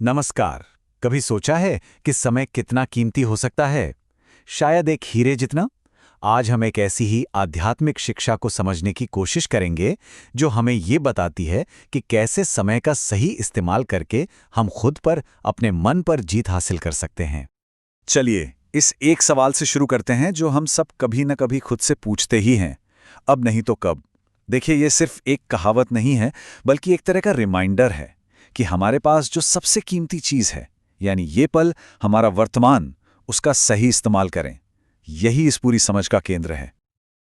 नमस्कार। कभी सोचा है कि समय कितना कीमती हो सकता है? शायद एक हीरे जितना। आज हम एक ऐसी ही आध्यात्मिक शिक्षा को समझने की कोशिश करेंगे जो हमें ये बताती है कि कैसे समय का सही इस्तेमाल करके हम खुद पर, अपने मन पर जीत हासिल कर सकते हैं। चलिए इस एक सवाल से शुरू करते हैं जो हम सब कभी न कभी खुद से पूछते ही हैं, अब नहीं तो कब। देखिए, ये सिर्फ एक कहावत नहीं है, बल्कि एक तरह का रिमाइंडर है कि हमारे पास जो सबसे कीमती चीज है, यानी ये पल, हमारा वर्तमान, उसका सही इस्तेमाल करें। यही इस पूरी समझ का केंद्र है।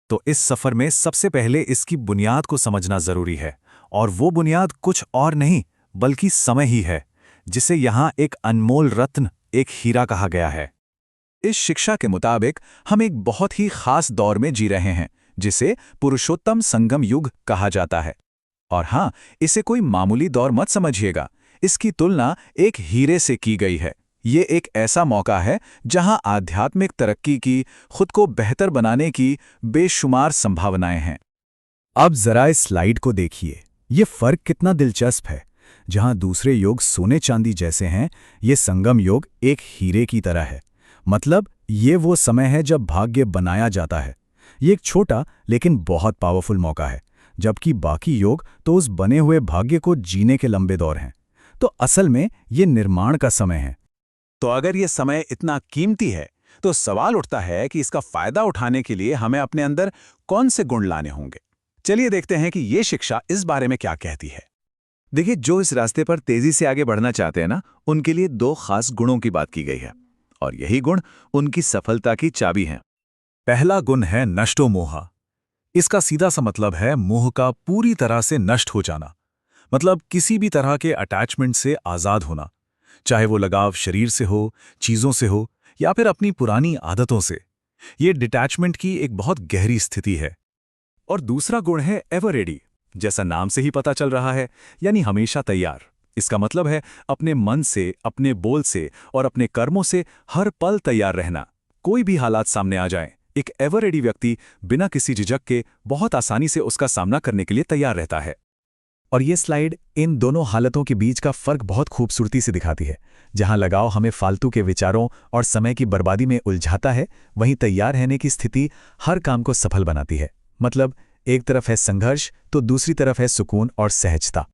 तो इस सफर में सबसे पहले इसकी बुनियाद को समझना जरूरी है, और वो बुनियाद कुछ और नहीं बल्कि समय ही है, जिसे यहाँ एक अनमोल रत्न, एक हीरा कहा गया है। इस शिक्षा के मुताबिक हम एक बहुत ही खास दौर में जी रहे हैं, जिसे पुरुषोत्तम संगम युग कहा जाता है। और हाँ, इसे कोई मामूली दौर मत समझिएगा। इसकी तुलना एक हीरे से की गई है। ये एक ऐसा मौका है जहां आध्यात्मिक तरक्की की, खुद को बेहतर बनाने की बेशुमार संभावनाएं हैं। अब जरा इस स्लाइड को देखिए, ये फर्क कितना दिलचस्प है। जहां दूसरे योग सोने चांदी जैसे हैं, ये संगम योग एक हीरे की तरह है। मतलब ये वो समय है जब भाग्य बनाया जाता है। ये एक छोटा लेकिन बहुत पावरफुल मौका है, जबकि बाकी योग तो उस बने हुए भाग्य को जीने के लंबे दौर हैं। तो असल में ये निर्माण का समय है। तो अगर ये समय इतना कीमती है, तो सवाल उठता है कि इसका फायदा उठाने के लिए हमें अपने अंदर कौन से गुण लाने होंगे। चलिए देखते हैं कि ये शिक्षा इस बारे में क्या कहती है। देखिए, जो इस रास्ते पर तेजी से आगे बढ़ना चाहते हैं ना, उनके लिए दो खास गुणों की बात की गई है, और यही गुण उनकी सफलता की चाबी हैं। पहला गुण है नष्टो मोह। इसका सीधा सा मतलब है मोह का पूरी तरह से नष्ट हो जाना। मतलब किसी भी तरह के अटैचमेंट से आजाद होना, चाहे वो लगाव शरीर से हो, चीजों से हो, या फिर अपनी पुरानी आदतों से। ये डिटैचमेंट की एक बहुत गहरी स्थिति है। और दूसरा गुण है एवर रेडी। जैसा नाम से ही पता चल रहा है, यानी हमेशा तैयार। इसका मतलब है अपने मन से, अपने बोल से और अपने कर्मों से हर पल तैयार रहना। कोई भी हालात सामने आ जाए, एक एवर रेडी व्यक्ति बिना किसी झिझक के बहुत आसानी से उसका सामना करने के लिए तैयार रहता है। और ये स्लाइड इन दोनों हालतों के बीच का फर्क बहुत खूबसूरती से दिखाती है। जहां लगाव हमें फालतू के विचारों और समय की बर्बादी में उलझाता है, वहीं तैयार रहने की स्थिति हर काम को सफल बनाती है। मतलब एक तरफ है संघर्ष, तो दूसरी तरफ है सुकून और सहजता।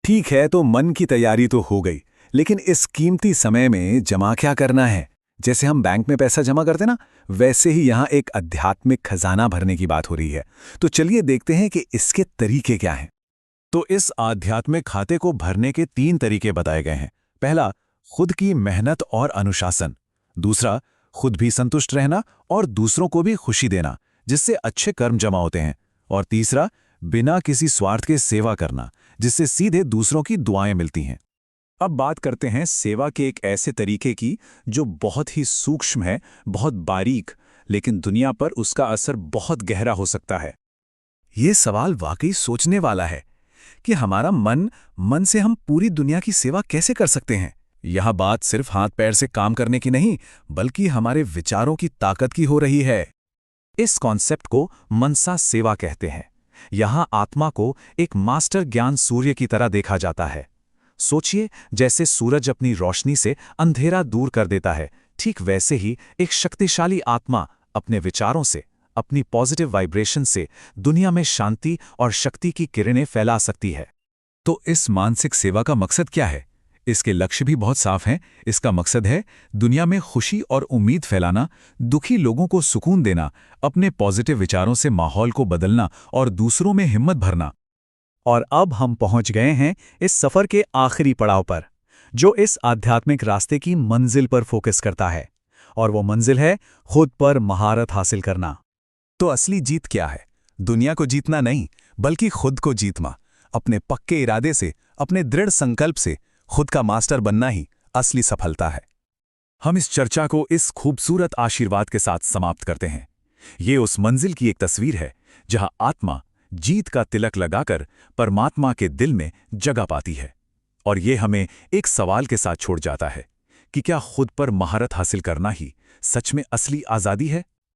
ठीक है, तो मन की तैयारी तो हो गई, लेकिन इस कीमती समय में जमा क्या करना है? जैसे हम बैंक में पैसा जमा करते ना, वैसे ही यहाँ एक आध्यात्मिक खजाना भरने की बात हो रही है। तो चलिए देखते हैं कि इसके तरीके क्या हैं। तो इस आध्यात्मिक खाते को भरने के 3 तरीके बताए गए हैं। पहला, खुद की मेहनत और अनुशासन। दूसरा, खुद भी संतुष्ट रहना और दूसरों को भी खुशी देना, जिससे अच्छे कर्म जमा होते हैं। और तीसरा, बिना किसी स्वार्थ के सेवा करना, जिससे सीधे दूसरों की दुआएं मिलती हैं। अब बात करते हैं सेवा के एक ऐसे तरीके की जो बहुत ही सूक्ष्म है, बहुत बारीक, लेकिन दुनिया पर उसका असर बहुत गहरा हो सकता है। ये सवाल वाकई सोचने वाला है कि हमारा मन से हम पूरी दुनिया की सेवा कैसे कर सकते हैं। यह बात सिर्फ हाथ पैर से काम करने की नहीं, बल्कि हमारे विचारों की ताकत की हो रही है। इस कॉन्सेप्ट को मनसा सेवा कहते हैं। यहां आत्मा को एक मास्टर ज्ञान सूर्य की तरह देखा जाता है। सोचिए, जैसे सूरज अपनी रोशनी से अंधेरा दूर कर देता है, ठीक वैसे ही एक शक्तिशाली आत्मा अपने विचारों से, अपनी पॉजिटिव वाइब्रेशन से दुनिया में शांति और शक्ति की किरणें फैला सकती है। तो इस मानसिक सेवा का मकसद क्या है? इसके लक्ष्य भी बहुत साफ हैं। इसका मकसद है दुनिया में खुशी और उम्मीद फैलाना, दुखी लोगों को सुकून देना, अपने पॉजिटिव विचारों से माहौल को बदलना और दूसरों में हिम्मत भरना। और अब हम पहुंच गए हैं इस सफर के आखिरी पड़ाव पर, जो इस आध्यात्मिक रास्ते की मंजिल पर फोकस करता है। और वो मंजिल है खुद पर महारत हासिल करना। तो असली जीत क्या है? दुनिया को जीतना नहीं, बल्कि खुद को जीतना। अपने पक्के इरादे से, अपने दृढ़ संकल्प से खुद का मास्टर बनना ही असली सफलता है। हम इस चर्चा को इस खूबसूरत आशीर्वाद के साथ समाप्त करते हैं। ये उस मंजिल की एक तस्वीर है जहां आत्मा जीत का तिलक लगाकर परमात्मा के दिल में जगह पाती है। और ये हमें एक सवाल के साथ छोड़ जाता है कि क्या खुद पर महारत हासिल करना ही सच में असली आज़ादी है?